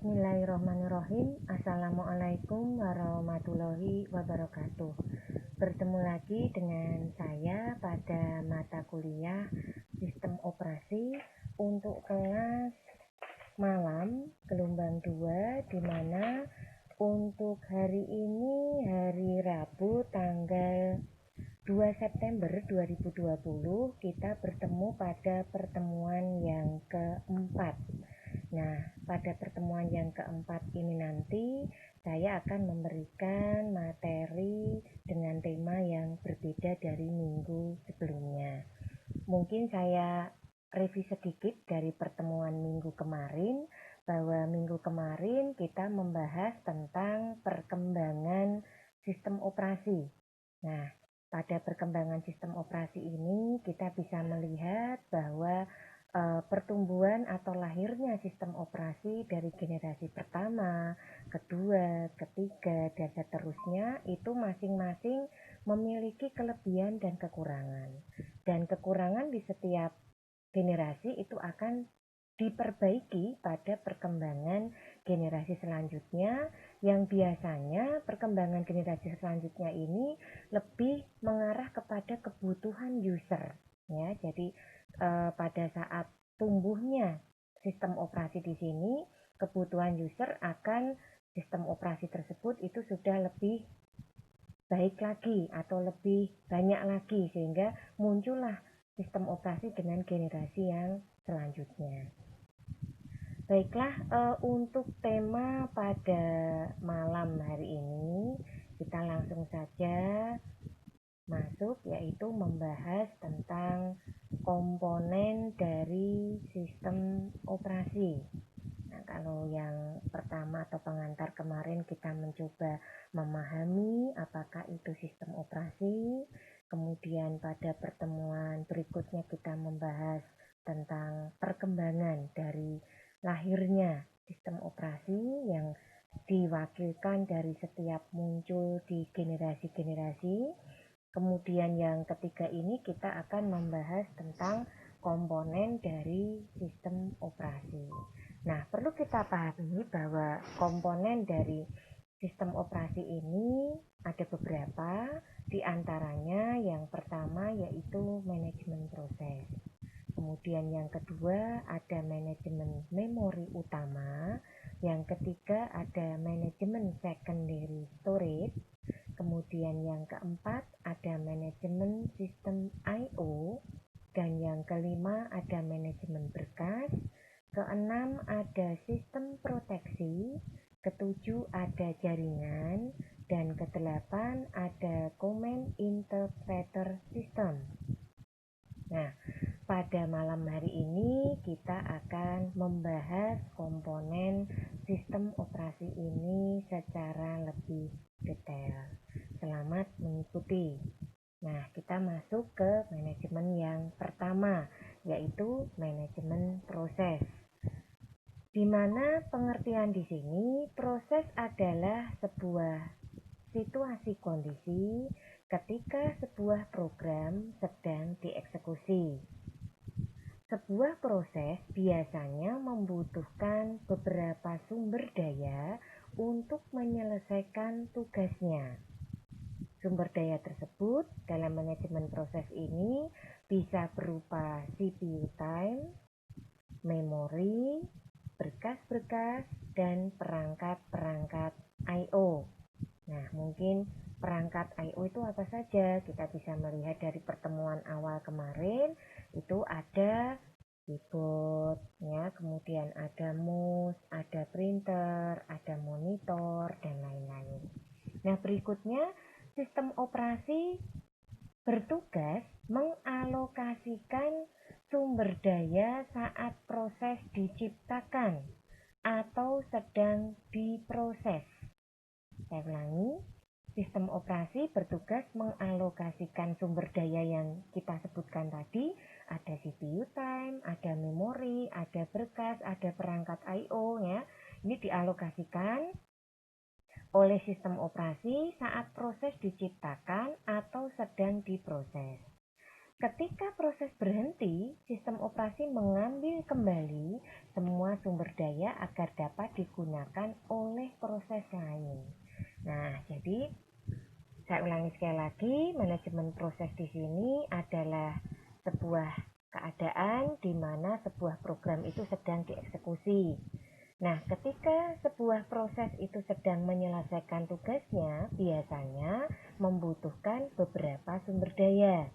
Bismillahirrahmanirrahim. Assalamualaikum warahmatullahi wabarakatuh. Bertemu lagi dengan saya pada mata kuliah Sistem Operasi untuk kelas malam gelombang 2, di mana untuk hari ini hari Rabu tanggal 2 September 2020 kita bertemu pada pertemuan yang keempat. Nah, pada pertemuan yang keempat ini nanti saya akan memberikan materi dengan tema yang berbeda dari minggu sebelumnya. Mungkin saya review sedikit dari pertemuan minggu kemarin, bahwa minggu kemarin kita membahas tentang perkembangan sistem operasi. Nah, pada perkembangan sistem operasi ini kita bisa melihat bahwa pertumbuhan atau lahirnya sistem operasi dari generasi pertama, kedua, ketiga, dan seterusnya itu masing-masing memiliki kelebihan dan kekurangan. Dan kekurangan di setiap generasi itu akan diperbaiki pada perkembangan generasi selanjutnya, yang biasanya perkembangan generasi selanjutnya ini lebih mengarah kepada kebutuhan user. Ya, jadi pada saat tumbuhnya sistem operasi di sini, kebutuhan user akan sistem operasi tersebut itu sudah lebih baik lagi atau lebih banyak lagi, sehingga muncullah sistem operasi dengan generasi yang selanjutnya. Baiklah, untuk tema pada malam hari ini kita langsung saja masuk, yaitu membahas tentang komponen dari sistem operasi. Nah, kalau yang pertama atau pengantar kemarin kita mencoba memahami apakah itu sistem operasi, kemudian pada pertemuan berikutnya kita membahas tentang perkembangan dari lahirnya sistem operasi yang diwakilkan dari setiap muncul di generasi-generasi. Kemudian yang ketiga ini kita akan membahas tentang komponen dari sistem operasi. Nah, perlu kita pahami bahwa komponen dari sistem operasi ini ada beberapa, di antaranya yang pertama yaitu manajemen proses. Kemudian yang kedua ada manajemen memori utama, yang ketiga ada manajemen secondary storage. Kemudian yang keempat ada manajemen sistem I/O, dan yang kelima ada manajemen berkas, keenam ada sistem proteksi, ketujuh ada jaringan, dan kedelapan ada command interpreter system. Nah, pada malam hari ini kita akan membahas komponen sistem operasi ini secara lebih detail. Selamat mengikuti. Nah, kita masuk ke manajemen yang pertama, yaitu manajemen proses. Di mana pengertian di sini proses adalah sebuah situasi kondisi ketika sebuah program sedang dieksekusi. Sebuah proses biasanya membutuhkan beberapa sumber daya untuk menyelesaikan tugasnya. Sumber daya tersebut dalam manajemen proses ini bisa berupa CPU time, memori, berkas-berkas, dan perangkat-perangkat I/O. Nah, mungkin perangkat I/O itu apa saja? Kita bisa melihat dari pertemuan awal kemarin, itu ada keyboard, ya, kemudian ada mouse, ada printer, ada monitor, dan lain-lain. Nah, berikutnya sistem operasi bertugas mengalokasikan sumber daya saat proses diciptakan atau sedang diproses. Saya ulangi, sistem operasi bertugas mengalokasikan sumber daya yang kita sebutkan tadi. Ada CPU time, ada memori, ada berkas, ada perangkat I/O, ya. Ini dialokasikan oleh sistem operasi saat proses diciptakan atau sedang diproses. Ketika proses berhenti, sistem operasi mengambil kembali semua semua sumber daya agar dapat digunakan oleh proses lain. Nah, jadi saya ulangi sekali lagi, manajemen proses di sini adalah sebuah keadaan di mana sebuah program itu sedang dieksekusi. Nah, ketika sebuah proses itu sedang menyelesaikan tugasnya, biasanya membutuhkan beberapa sumber daya.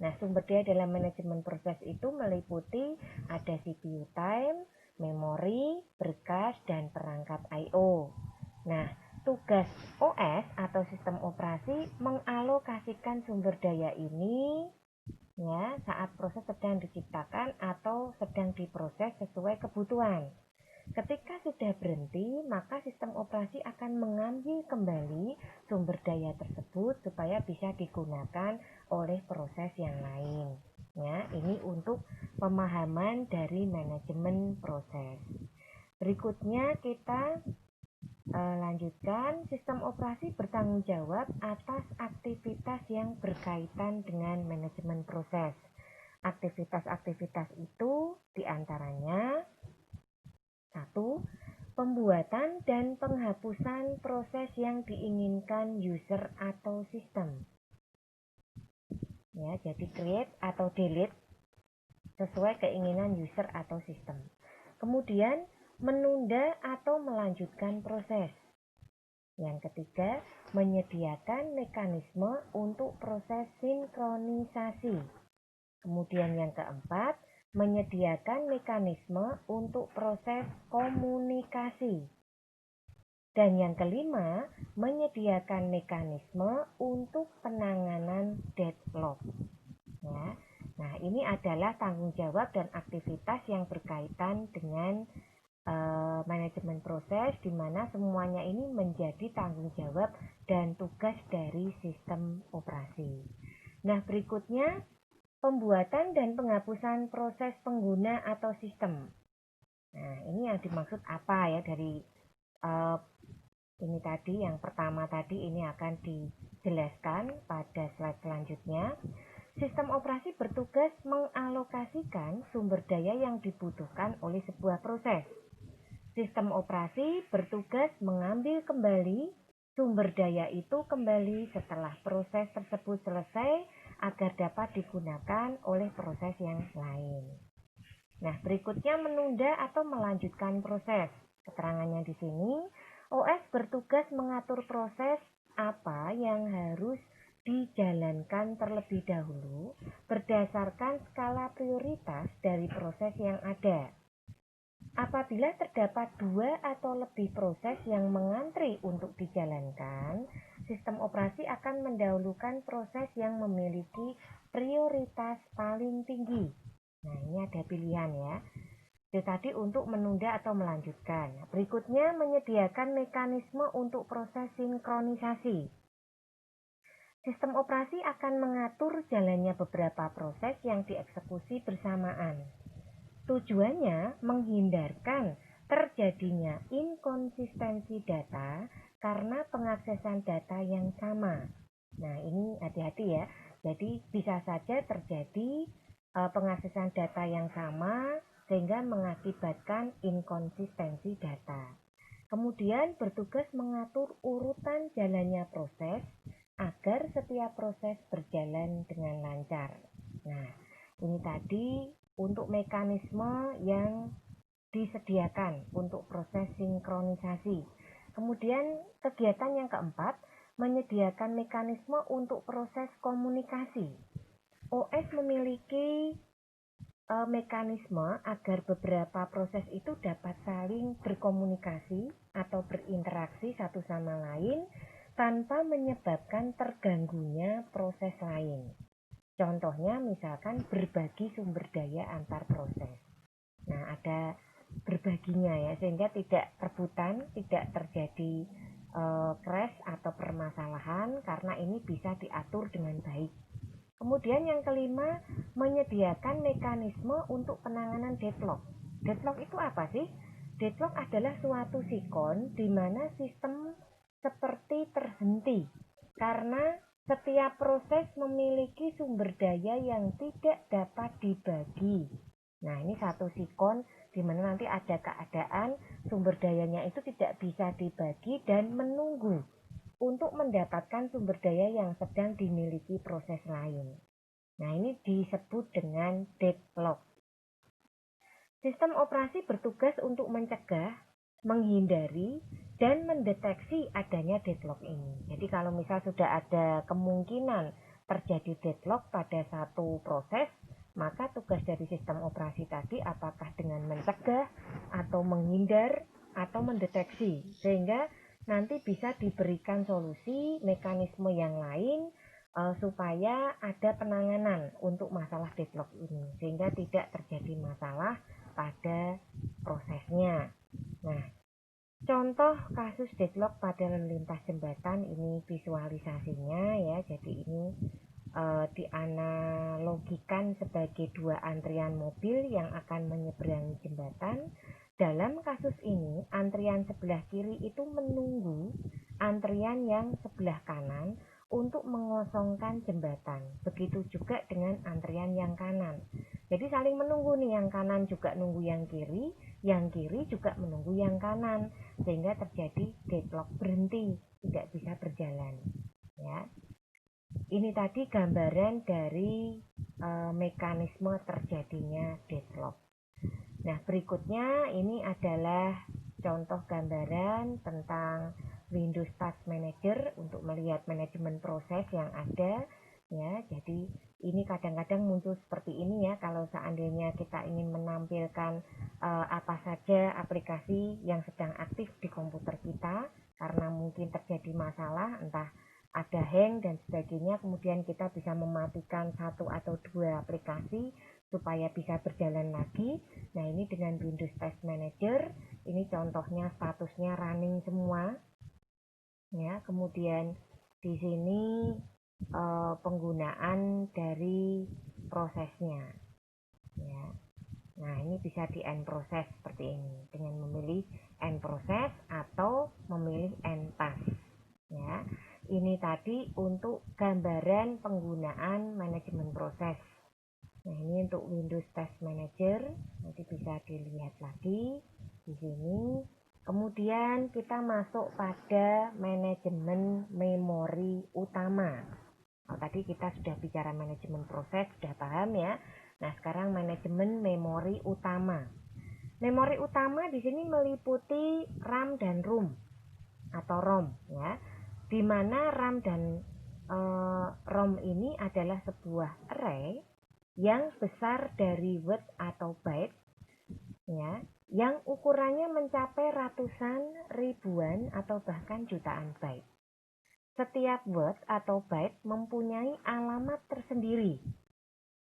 Nah, sumber daya dalam manajemen proses itu meliputi ada CPU time, memori, berkas, dan perangkat I/O. Nah, tugas OS atau sistem operasi mengalokasikan sumber daya ini ya saat proses sedang diciptakan atau sedang diproses sesuai kebutuhan. Ketika sudah berhenti, maka sistem operasi akan mengambil kembali sumber daya tersebut supaya bisa digunakan oleh proses yang lain. Ya, ini untuk pemahaman dari manajemen proses. Berikutnya kita lanjutkan, sistem operasi bertanggung jawab atas aktivitas yang berkaitan dengan manajemen proses. Aktivitas-aktivitas itu diantaranya 1. Pembuatan dan penghapusan proses yang diinginkan user atau sistem. Ya, jadi create atau delete sesuai keinginan user atau sistem. Kemudian menunda atau melanjutkan proses. Yang ketiga, menyediakan mekanisme untuk proses sinkronisasi. Kemudian yang keempat, menyediakan mekanisme untuk proses komunikasi. Dan yang kelima, menyediakan mekanisme untuk penanganan deadlock. Ya. Nah, ini adalah tanggung jawab dan aktivitas yang berkaitan dengan manajemen proses, di mana semuanya ini menjadi tanggung jawab dan tugas dari sistem operasi. Nah, berikutnya pembuatan dan penghapusan proses pengguna atau sistem. Nah, ini yang dimaksud apa ya dari ini tadi, yang pertama tadi ini akan dijelaskan pada slide selanjutnya. Sistem operasi bertugas mengalokasikan sumber daya yang dibutuhkan oleh sebuah proses. Sistem operasi bertugas mengambil kembali sumber daya itu kembali setelah proses tersebut selesai agar dapat digunakan oleh proses yang lain. Nah, berikutnya menunda atau melanjutkan proses. Keterangannya di sini, OS bertugas mengatur proses apa yang harus dijalankan terlebih dahulu berdasarkan skala prioritas dari proses yang ada. Apabila terdapat 2 atau lebih proses yang mengantri untuk dijalankan, sistem operasi akan mendahulukan proses yang memiliki prioritas paling tinggi. Nah, ini ada pilihan ya. Itu tadi untuk menunda atau melanjutkan. Berikutnya, menyediakan mekanisme untuk proses sinkronisasi. Sistem operasi akan mengatur jalannya beberapa proses yang dieksekusi bersamaan. Tujuannya menghindarkan terjadinya inkonsistensi data karena pengaksesan data yang sama. Nah, ini hati-hati ya. Jadi bisa saja terjadi pengaksesan data yang sama sehingga mengakibatkan inkonsistensi data. Kemudian bertugas mengatur urutan jalannya proses agar setiap proses berjalan dengan lancar. Nah, ini tadi untuk mekanisme yang disediakan untuk proses sinkronisasi. Kemudian kegiatan yang keempat, menyediakan mekanisme untuk proses komunikasi. OS memiliki mekanisme agar beberapa proses itu dapat saling berkomunikasi atau berinteraksi satu sama lain tanpa menyebabkan terganggunya proses lain. Contohnya misalkan berbagi sumber daya antar proses. Nah, ada berbaginya ya, sehingga tidak rebutan, tidak terjadi crash atau permasalahan karena ini bisa diatur dengan baik. Kemudian yang kelima, menyediakan mekanisme untuk penanganan deadlock. Deadlock itu apa sih? Deadlock adalah suatu sikon di mana sistem seperti terhenti karena setiap proses memiliki sumber daya yang tidak dapat dibagi. Nah, ini satu sikon di mana nanti ada keadaan sumber dayanya itu tidak bisa dibagi dan menunggu untuk mendapatkan sumber daya yang sedang dimiliki proses lain. Nah, ini disebut dengan deadlock. Sistem operasi bertugas untuk mencegah, menghindari, dan mendeteksi adanya deadlock ini. Jadi kalau misal sudah ada kemungkinan terjadi deadlock pada satu proses, maka tugas dari sistem operasi tadi apakah dengan mencegah atau menghindar atau mendeteksi, sehingga nanti bisa diberikan solusi mekanisme yang lain supaya ada penanganan untuk masalah deadlock ini, sehingga tidak terjadi masalah pada prosesnya. Nah, contoh kasus deadlock pada lintas jembatan ini visualisasinya ya. Jadi ini dianalogikan sebagai dua antrian mobil yang akan menyeberangi jembatan. Dalam kasus ini, antrian sebelah kiri itu menunggu antrian yang sebelah kanan untuk mengosongkan jembatan. Begitu juga dengan antrian yang kanan. Jadi saling menunggu nih, yang kanan juga nunggu yang kiri juga menunggu yang kanan, sehingga terjadi deadlock, berhenti, tidak bisa berjalan. Ya. Ini tadi gambaran dari mekanisme terjadinya deadlock. Nah, berikutnya ini adalah contoh gambaran tentang Windows Task Manager untuk melihat manajemen proses yang ada. Ya, jadi ini kadang-kadang muncul seperti ini ya, kalau seandainya kita ingin menampilkan apa saja aplikasi yang sedang aktif di komputer kita karena mungkin terjadi masalah, entah ada hang dan sebagainya, kemudian kita bisa mematikan satu atau dua aplikasi supaya bisa berjalan lagi. Nah, ini dengan Windows Task Manager, ini contohnya statusnya running semua. Ya, kemudian di sini penggunaan dari prosesnya. Ya. Nah, ini bisa di end process seperti ini dengan memilih end process atau memilih end task. Ya. Ini tadi untuk gambaran penggunaan manajemen proses. Nah, ini untuk Windows Task Manager, nanti bisa dilihat lagi di sini. Kemudian kita masuk pada manajemen memori utama. Nah, tadi kita sudah bicara manajemen proses, sudah paham ya. Nah, sekarang manajemen memori utama. Memori utama di sini meliputi RAM dan ROM atau ROM ya. Di mana RAM dan ROM ini adalah sebuah array yang besar dari word atau byte ya, yang ukurannya mencapai ratusan, ribuan atau bahkan jutaan byte. Setiap word atau byte mempunyai alamat tersendiri.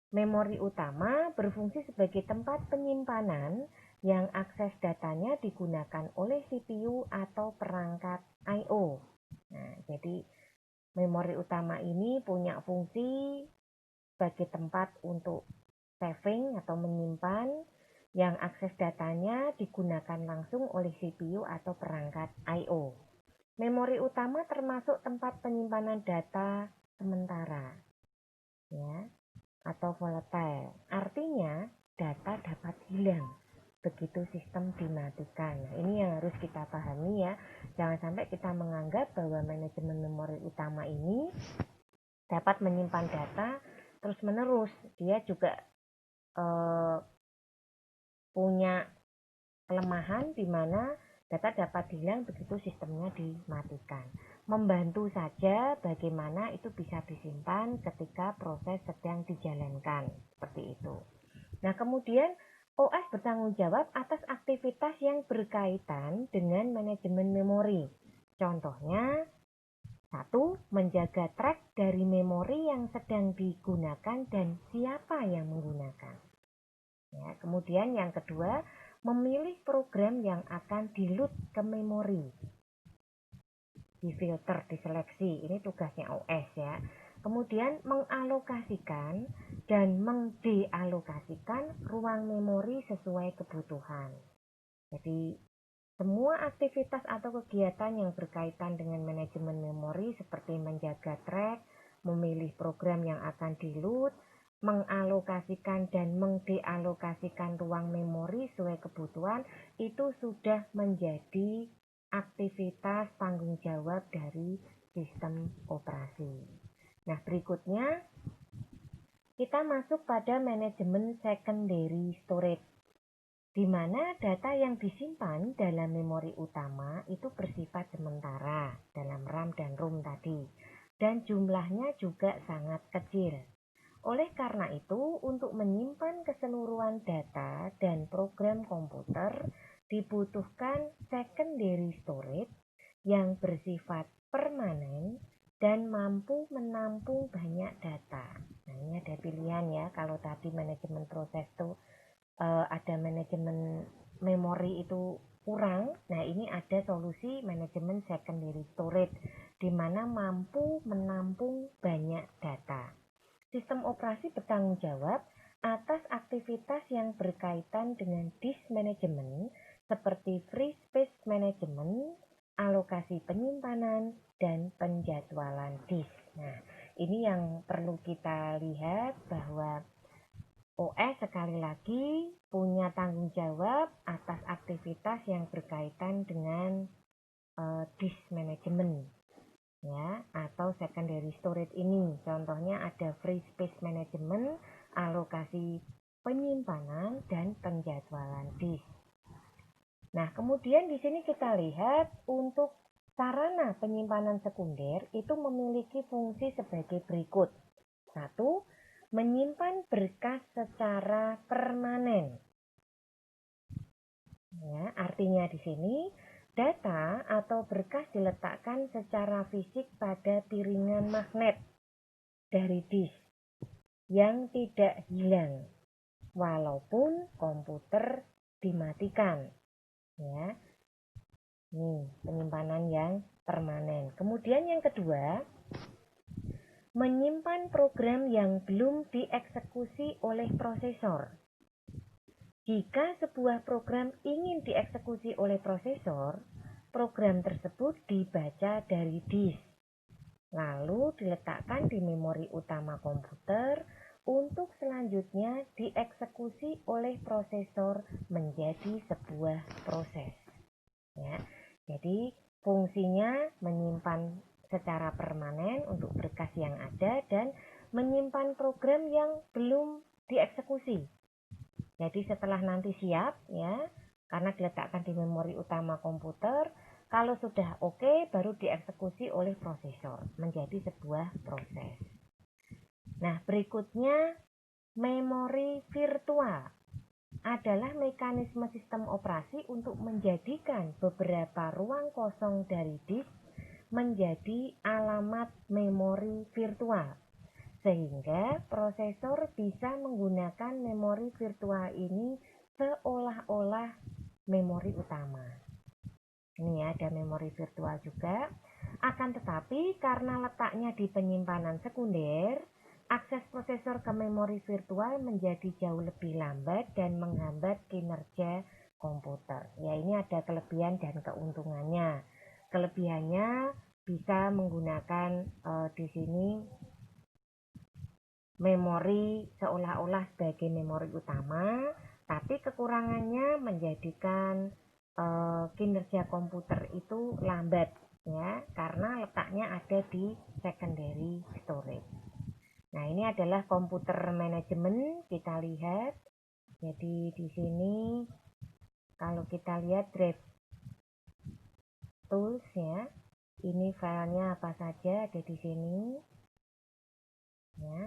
Memori utama berfungsi sebagai tempat penyimpanan yang akses datanya digunakan oleh CPU atau perangkat I/O. Nah, jadi memori utama ini punya fungsi sebagai tempat untuk saving atau menyimpan yang akses datanya digunakan langsung oleh CPU atau perangkat I/O. Memori utama termasuk tempat penyimpanan data sementara, ya, atau volatile. Artinya data dapat hilang begitu sistem dimatikan. Nah, ini yang harus kita pahami ya. Jangan sampai kita menganggap bahwa manajemen memori utama ini dapat menyimpan data terus menerus. Dia juga punya kelemahan di mana data dapat hilang begitu sistemnya dimatikan. Membantu saja bagaimana itu bisa disimpan ketika proses sedang dijalankan, seperti itu. Nah, kemudian OS bertanggung jawab atas aktivitas yang berkaitan dengan manajemen memori. Contohnya, 1. Menjaga track dari memori yang sedang digunakan dan siapa yang menggunakan. Ya, kemudian yang kedua, memilih program yang akan di-load ke memori. Difilter, diseleksi, ini tugasnya OS ya. Kemudian mengalokasikan dan mendealokasikan ruang memori sesuai kebutuhan. Jadi semua aktivitas atau kegiatan yang berkaitan dengan manajemen memori seperti menjaga track, memilih program yang akan di-load, mengalokasikan dan mengdealokasikan ruang memori sesuai kebutuhan itu sudah menjadi aktivitas tanggung jawab dari sistem operasi. Nah, berikutnya kita masuk pada manajemen secondary storage, di mana data yang disimpan dalam memori utama itu bersifat sementara dalam RAM dan ROM tadi, dan jumlahnya juga sangat kecil. Oleh karena itu, untuk menyimpan keseluruhan data dan program komputer dibutuhkan secondary storage yang bersifat permanen dan mampu menampung banyak data. Nah, ini ada pilihan ya. Kalau tadi manajemen proses itu ada manajemen memori itu kurang. Nah, ini ada solusi manajemen secondary storage di mana mampu menampung banyak data. Sistem operasi bertanggung jawab atas aktivitas yang berkaitan dengan disk management seperti free space management, alokasi penyimpanan, dan penjadwalan disk. Nah, ini yang perlu kita lihat bahwa OS sekali lagi punya tanggung jawab atas aktivitas yang berkaitan dengan disk management, ya, atau secondary storage ini. Contohnya ada free space management, alokasi penyimpanan, dan penjadwalan disk. Nah, kemudian di sini kita lihat untuk sarana penyimpanan sekunder itu memiliki fungsi sebagai berikut. 1. Menyimpan berkas secara permanen. Ya, artinya di sini data atau berkas diletakkan secara fisik pada piringan magnet dari disk yang tidak hilang walaupun komputer dimatikan. Ya, ini penyimpanan yang permanen. Kemudian yang kedua, menyimpan program yang belum dieksekusi oleh prosesor. Jika sebuah program ingin dieksekusi oleh prosesor, program tersebut dibaca dari disk, lalu diletakkan di memori utama komputer untuk selanjutnya dieksekusi oleh prosesor menjadi sebuah proses. Ya, jadi fungsinya menyimpan secara permanen untuk berkas yang ada dan menyimpan program yang belum dieksekusi. Jadi setelah nanti siap, ya, karena diletakkan di memori utama komputer, kalau sudah oke, baru dieksekusi oleh prosesor menjadi sebuah proses. Nah, berikutnya memori virtual adalah mekanisme sistem operasi untuk menjadikan beberapa ruang kosong dari disk menjadi alamat memori virtual, sehingga prosesor bisa menggunakan memori virtual ini seolah-olah memori utama. Ini ya, ada memori virtual juga. Akan tetapi karena letaknya di penyimpanan sekunder, akses prosesor ke memori virtual menjadi jauh lebih lambat dan menghambat kinerja komputer. Ya, ini ada kelebihan dan keuntungannya. Kelebihannya bisa menggunakan di sini memori seolah-olah sebagai memori utama, tapi kekurangannya menjadikan kinerja komputer itu lambat, ya, karena letaknya ada di secondary storage. Nah, ini adalah komputer manajemen, kita lihat. Jadi di sini kalau kita lihat drive tools, ya, ini filenya apa saja ada di sini, ya.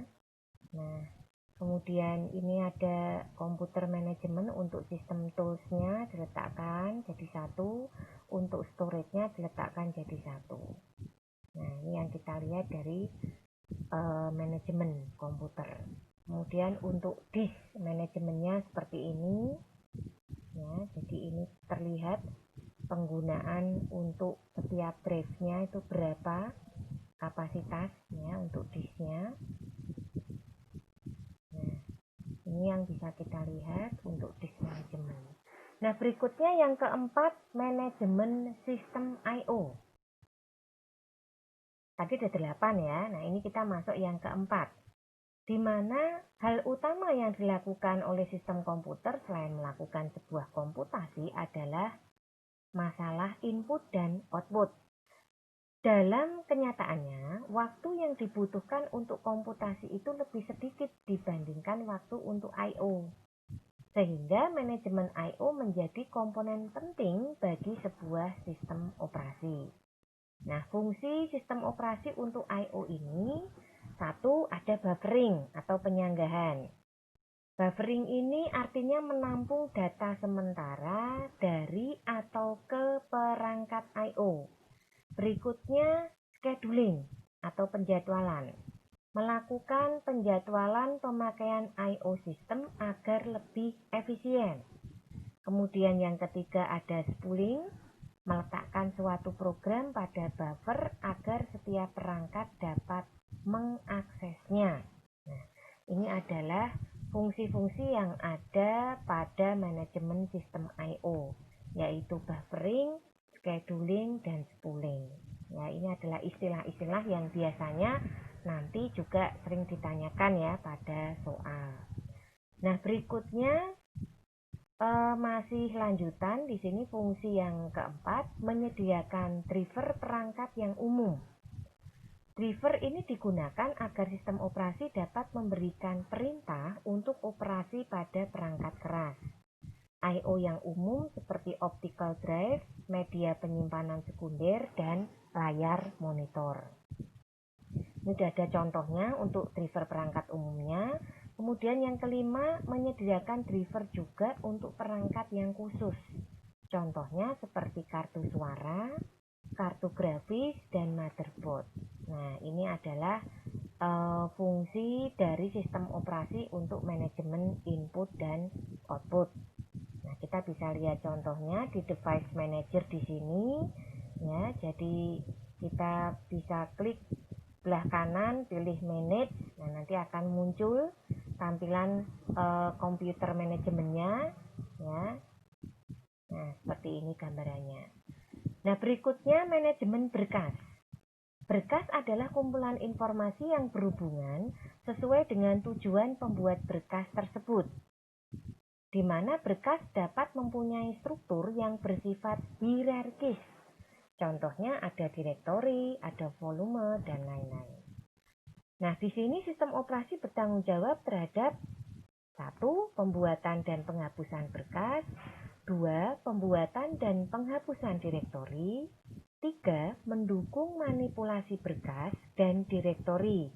Nah, kemudian ini ada komputer manajemen untuk sistem toolsnya diletakkan jadi satu, untuk storage-nya diletakkan jadi satu. Nah, ini yang kita lihat dari manajemen komputer. Kemudian untuk disk manajemennya seperti ini, ya. Jadi ini terlihat penggunaan untuk setiap drive-nya itu berapa kapasitasnya untuk disknya. Nah, ini yang bisa kita lihat untuk disk manajemen. Nah, berikutnya yang keempat, manajemen sistem I/O. Tadi ada 8 ya. Nah, ini kita masuk yang keempat. di mana hal utama yang dilakukan oleh sistem komputer selain melakukan sebuah komputasi adalah masalah input dan output. Dalam kenyataannya, waktu yang dibutuhkan untuk komputasi itu lebih sedikit dibandingkan waktu untuk I/O. Sehingga manajemen I/O menjadi komponen penting bagi sebuah sistem operasi. Nah, fungsi sistem operasi untuk I/O ini, satu, ada buffering atau penyanggahan. Buffering ini artinya menampung data sementara dari atau ke perangkat I/O. Berikutnya, scheduling atau penjadwalan. Melakukan penjadwalan pemakaian I/O system agar lebih efisien. Kemudian yang ketiga ada spooling, meletakkan suatu program pada buffer agar setiap perangkat dapat mengaksesnya. Nah, ini adalah fungsi-fungsi yang ada pada manajemen sistem I/O, yaitu buffering, scheduling, dan spooling. Ya, ini adalah istilah-istilah yang biasanya nanti juga sering ditanyakan ya pada soal. Nah, berikutnya masih lanjutan di sini fungsi yang keempat, menyediakan driver perangkat yang umum. Driver ini digunakan agar sistem operasi dapat memberikan perintah untuk operasi pada perangkat keras. I/O yang umum seperti optical drive, media penyimpanan sekunder, dan layar monitor. Ini sudah ada contohnya untuk driver perangkat umumnya. Kemudian yang kelima, menyediakan driver juga untuk perangkat yang khusus. Contohnya seperti kartu suara, kartu grafis, dan motherboard. Nah, ini adalah fungsi dari sistem operasi untuk manajemen input dan output. Nah, kita bisa lihat contohnya di device manager di sini. Ya, jadi kita bisa klik belah kanan, pilih manage. Nah, nanti akan muncul tampilan komputer manajemennya. Ya. Nah, seperti ini gambarannya. Nah, berikutnya manajemen berkas. Berkas adalah kumpulan informasi yang berhubungan sesuai dengan tujuan pembuat berkas tersebut, di mana berkas dapat mempunyai struktur yang bersifat hierarkis. Contohnya ada direktori, ada volume, dan lain-lain. Nah, di sini sistem operasi bertanggung jawab terhadap 1. Pembuatan dan penghapusan berkas, 2. Pembuatan dan penghapusan direktori, 3. Mendukung manipulasi berkas dan direktori,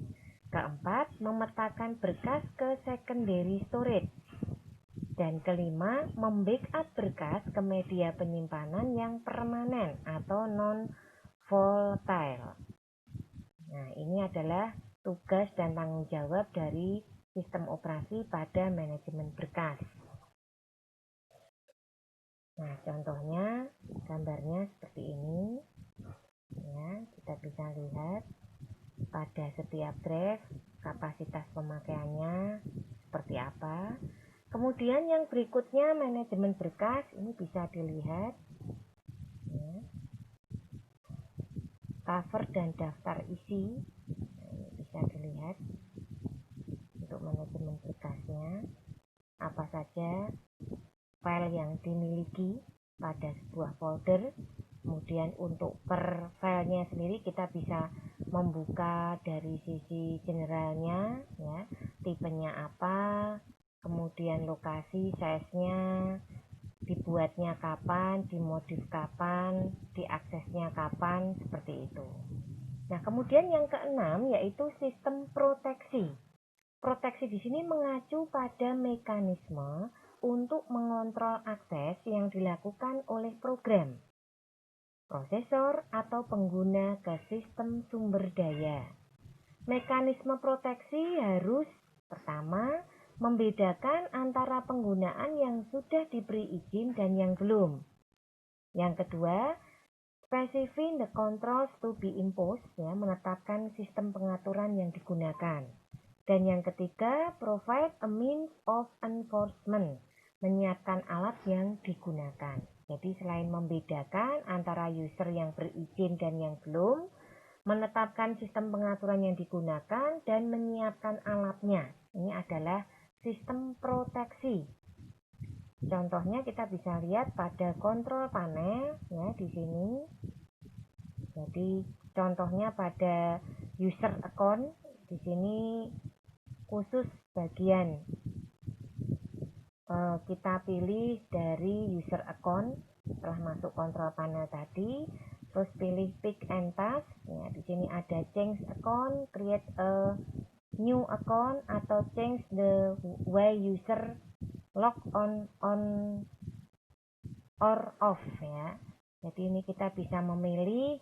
4. Memetakan berkas ke secondary storage, dan kelima, membackup berkas ke media penyimpanan yang permanen atau non-volatile. Nah, ini adalah tugas dan tanggung jawab dari sistem operasi pada manajemen berkas. Nah, contohnya gambarnya seperti ini. Ya, kita bisa lihat pada setiap drive kapasitas pemakaiannya seperti apa. Kemudian yang berikutnya manajemen berkas, ini bisa dilihat ya, cover dan daftar isi. Nah, ini bisa dilihat untuk manajemen berkasnya, apa saja file yang dimiliki pada sebuah folder. Kemudian untuk per filenya sendiri kita bisa membuka dari sisi generalnya, ya, tipenya apa, kemudian lokasi, size-nya, dibuatnya kapan, dimodif kapan, diaksesnya kapan, seperti itu. Nah, kemudian yang keenam yaitu sistem proteksi. Proteksi di sini mengacu pada mekanisme untuk mengontrol akses yang dilakukan oleh program, prosesor, atau pengguna ke sistem sumber daya. Mekanisme proteksi harus pertama membedakan antara penggunaan yang sudah diberi izin dan yang belum. Yang kedua, specify the controls to be imposed, ya, menetapkan sistem pengaturan yang digunakan. Dan yang ketiga, provide a means of enforcement, menyiapkan alat yang digunakan. Jadi selain membedakan antara user yang berizin dan yang belum, menetapkan sistem pengaturan yang digunakan, dan menyiapkan alatnya. Ini adalah sistem proteksi. Contohnya kita bisa lihat pada kontrol panel ya di sini. Jadi contohnya pada user account di sini khusus bagian kita pilih dari user account setelah masuk kontrol panel tadi, terus pilih pick and task. Ya, di sini ada change account, create a new account, atau change the way user log on or off ya. Jadi ini kita bisa memilih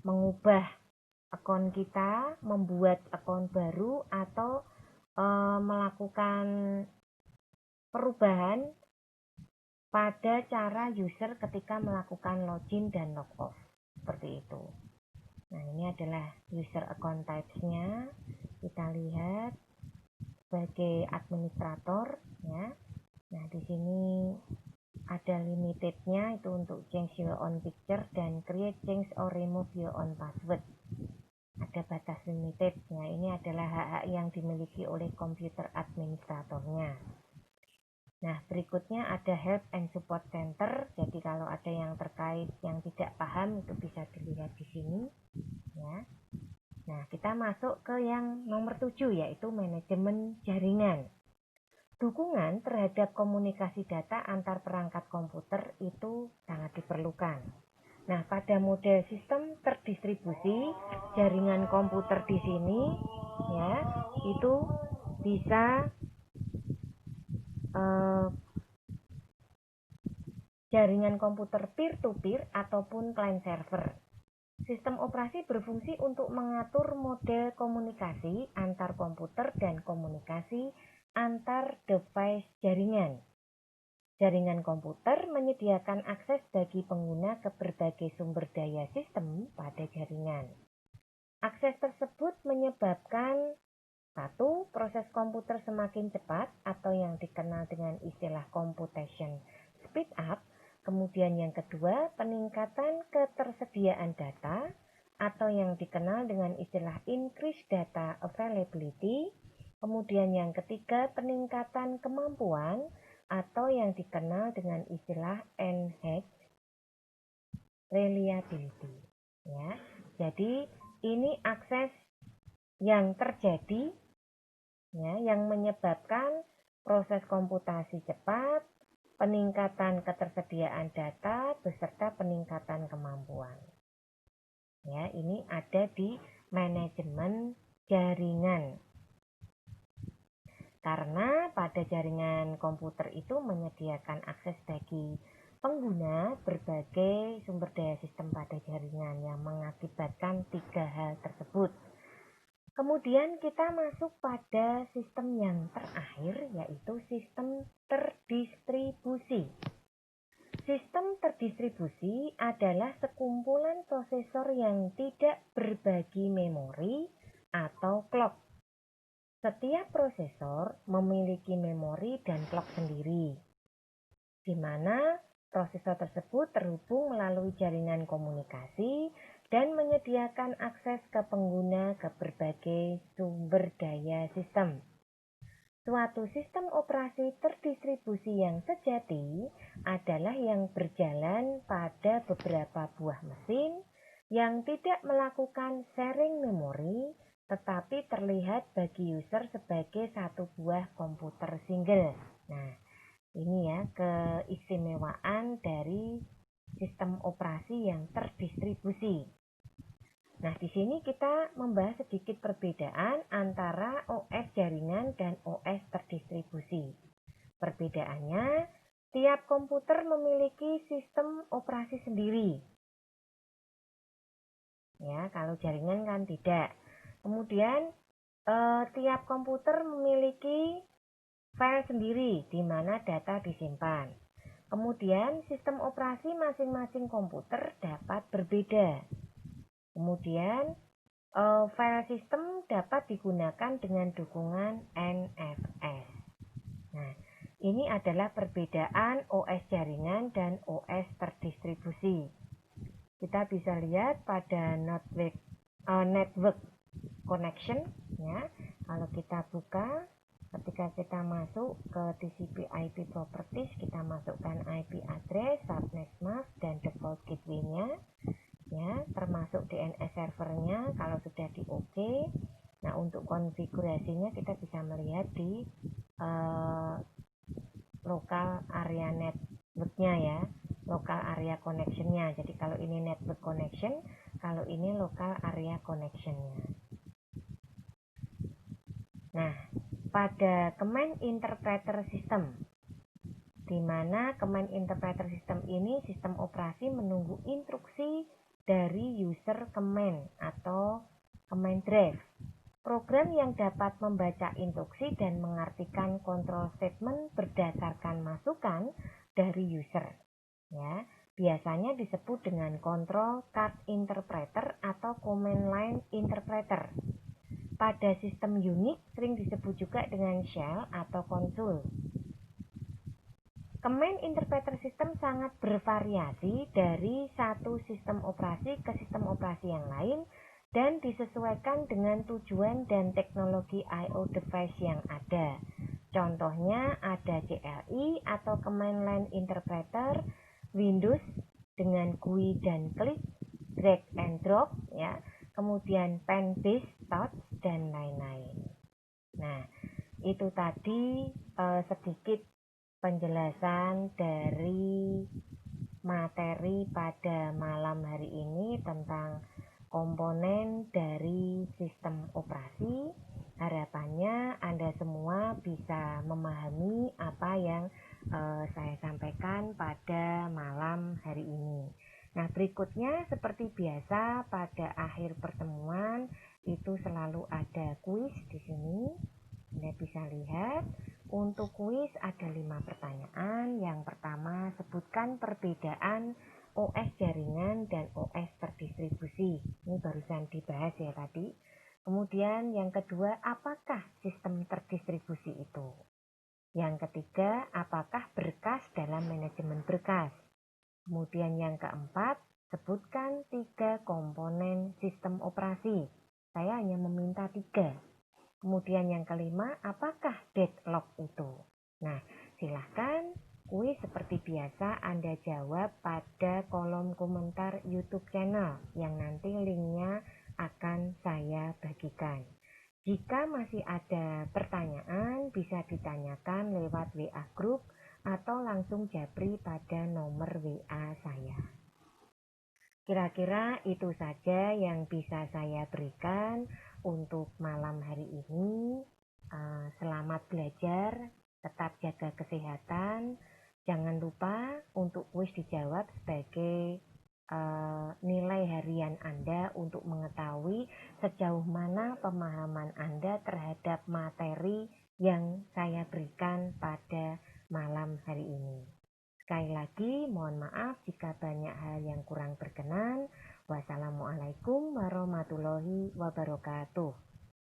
mengubah akun kita, membuat akun baru, atau melakukan perubahan pada cara user ketika melakukan login dan log off. Seperti itu. Nah, ini adalah user account types-nya. Kita lihat sebagai administrator ya. Nah, di sini ada limited-nya, itu untuk change your own picture dan create, change or remove your own password. Ada batas limited. Nah, ini adalah hak-hak yang dimiliki oleh komputer administratornya. Nah, berikutnya ada help and support center. Jadi kalau ada yang terkait yang tidak paham itu bisa dilihat di sini ya. Nah, kita masuk ke yang nomor 7 yaitu manajemen jaringan. Dukungan terhadap komunikasi data antar perangkat komputer itu sangat diperlukan. Nah, pada model sistem terdistribusi, jaringan komputer di sini ya, itu bisa jaringan komputer peer-to-peer ataupun client server. Sistem operasi berfungsi untuk mengatur model komunikasi antar komputer dan komunikasi antar device jaringan. Jaringan komputer menyediakan akses bagi pengguna ke berbagai sumber daya sistem pada jaringan. Akses tersebut menyebabkan satu, proses komputer semakin cepat atau yang dikenal dengan istilah computation speed up. Kemudian yang kedua, peningkatan ketersediaan data atau yang dikenal dengan istilah increased data availability. Kemudian yang ketiga, peningkatan kemampuan atau yang dikenal dengan istilah enhanced reliability. Ya, jadi ini akses yang terjadi ya, yang menyebabkan proses komputasi cepat, peningkatan ketersediaan data beserta peningkatan kemampuan. Ya, ini ada di manajemen jaringan. Karena pada jaringan komputer itu menyediakan akses bagi pengguna berbagai sumber daya sistem pada jaringan yang mengakibatkan tiga hal tersebut. Kemudian kita masuk pada sistem yang terakhir yaitu sistem terdistribusi. Sistem terdistribusi adalah sekumpulan prosesor yang tidak berbagi memori atau clock. Setiap prosesor memiliki memori dan clock sendiri, di mana prosesor tersebut terhubung melalui jaringan komunikasi dan menyediakan akses ke pengguna ke berbagai sumber daya sistem. Suatu sistem operasi terdistribusi yang sejati adalah yang berjalan pada beberapa buah mesin yang tidak melakukan sharing memori, tetapi terlihat bagi user sebagai satu buah komputer single. Nah, ini ya keistimewaan dari sistem operasi yang terdistribusi. Nah, di sini kita membahas sedikit perbedaan antara OS jaringan dan OS terdistribusi. Perbedaannya, tiap komputer memiliki sistem operasi sendiri. Ya, kalau jaringan kan tidak. Kemudian, tiap komputer memiliki file sendiri di mana data disimpan. Kemudian, sistem operasi masing-masing komputer dapat berbeda. Kemudian, file sistem dapat digunakan dengan dukungan NFS. Nah, ini adalah perbedaan OS jaringan dan OS terdistribusi. Kita bisa lihat pada Notebook network connection ya. Kalau kita buka, ketika kita masuk ke TCP/IP properties, kita masukkan IP address, subnet mask, dan default gateway-nya ya, termasuk DNS servernya kalau sudah di OK. Nah, untuk konfigurasinya kita bisa melihat di local area network-nya ya, local area connection-nya. Jadi kalau ini network connection, kalau ini local area connection-nya. Nah, pada command interpreter system, di mana command interpreter system ini sistem operasi menunggu instruksi dari user command atau command drive. Program yang dapat membaca instruksi dan mengartikan control statement berdasarkan masukan dari user. Ya, biasanya disebut dengan control card interpreter atau command line interpreter. Pada sistem Unix sering disebut juga dengan shell atau konsol. Command interpreter system sangat bervariasi dari satu sistem operasi ke sistem operasi yang lain dan disesuaikan dengan tujuan dan teknologi I/O device yang ada. Contohnya ada CLI atau Command Line Interpreter, Windows dengan GUI dan klik, drag and drop ya, kemudian pen based touch dan lain-lain. Nah, itu tadi sedikit penjelasan dari materi pada malam hari ini tentang komponen dari sistem operasi. Harapannya Anda semua bisa memahami apa yang saya sampaikan pada malam hari ini. Nah, berikutnya seperti biasa pada akhir pertemuan itu selalu ada kuis di sini. Anda bisa lihat. Untuk kuis ada 5 pertanyaan. Yang pertama, sebutkan perbedaan OS jaringan dan OS terdistribusi. Ini barusan dibahas ya tadi. Kemudian yang kedua, apakah sistem terdistribusi itu? Yang ketiga, apakah berkas dalam manajemen berkas? Kemudian yang keempat, sebutkan 3 komponen sistem operasi. Saya hanya meminta 3. Kemudian yang kelima, apakah deadlock itu? Nah, silahkan kuis seperti biasa Anda jawab pada kolom komentar YouTube channel yang nanti linknya akan saya bagikan. Jika masih ada pertanyaan, bisa ditanyakan lewat WA group atau langsung japri pada nomor WA saya. Kira-kira itu saja yang bisa saya berikan untuk malam hari ini. Selamat belajar, tetap jaga kesehatan. Jangan lupa untuk kuis dijawab sebagai nilai harian Anda untuk mengetahui sejauh mana pemahaman Anda terhadap materi yang saya berikan pada malam hari ini. Sekali lagi, mohon maaf jika banyak hal yang kurang berkenan. Wassalamualaikum warahmatullahi wabarakatuh.